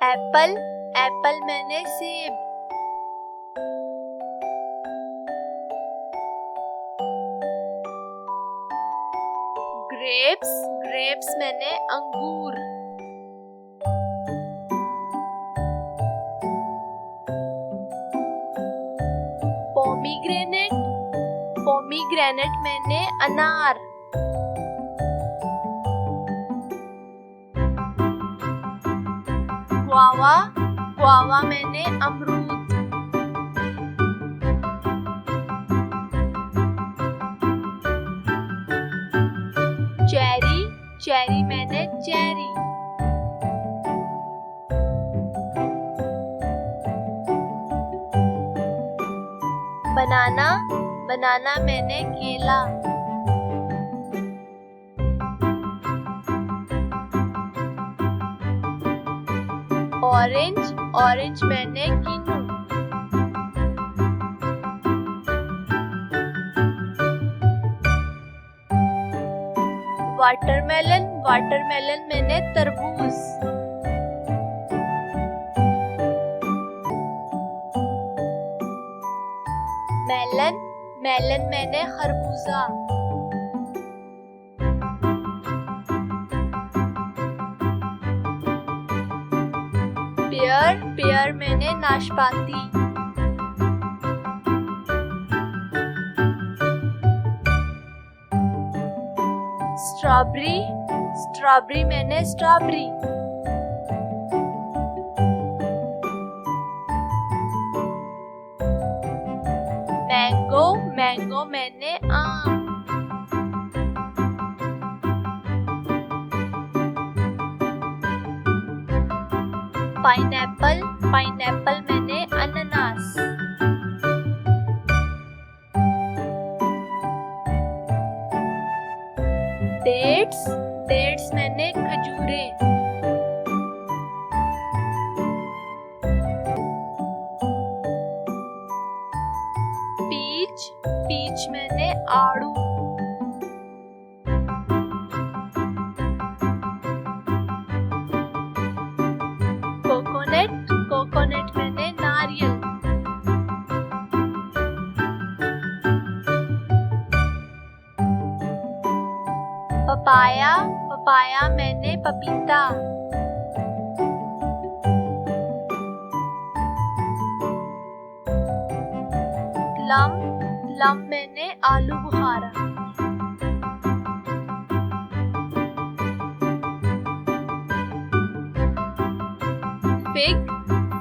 Apple, Apple मैंने सेब। Grapes, grapes मैंने अंगूर। पोमीग्रेनेट, पोमीग्रेनेट मैंने अनार। ग्वावा, ग्वावा मैंने अमरूद। चेरी, चेरी मैंने चेरी। बनाना, बनाना मैंने केला। ऑरेंज, ऑरेंज मैंने किन्नू। वाटरमेलन, वाटरमेलन मैंने तरबूज। मेलन, मेलन मैंने खरबूजा। पेयर, पेयर मैंने नाशपाती। स्ट्रॉबेरी, स्ट्रॉबेरी मैंने स्ट्रॉबेरी। मैंगो, मैंगो मैंने आम। पाइनएप्पल, पाइनएप्पल मैंने अनानास। डेट्स, डेट्स मैंने खजूरें। पीच, पीच मैंने आड़ू। कोकोनट, कोकोनट मैंने नारियल। पपाया, पपाया मैंने पपीता। प्लम, प्लम मैंने आलू बुखारा। फिग,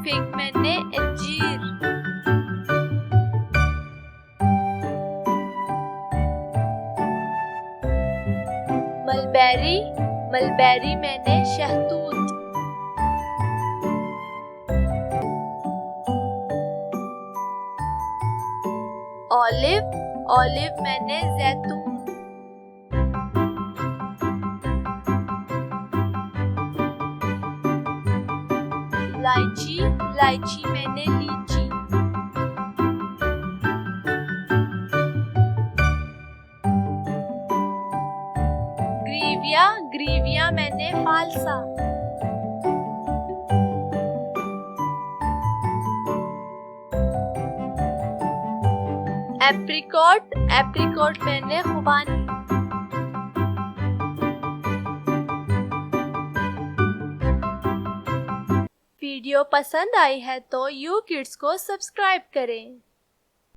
फिग मैंने अंजीर। मलबेरी, मलबेरी मैंने शहतूत। ऑलिव, ऑलिव मैंने जैतून। इलायची, इलायची मैंने लीची। ग्रीविया, ग्रीविया मैंने फालसा। एप्रिकॉट, एप्रिकॉट मैंने खुबानी। वीडियो पसंद आई है तो यू किड्स को सब्सक्राइब करें।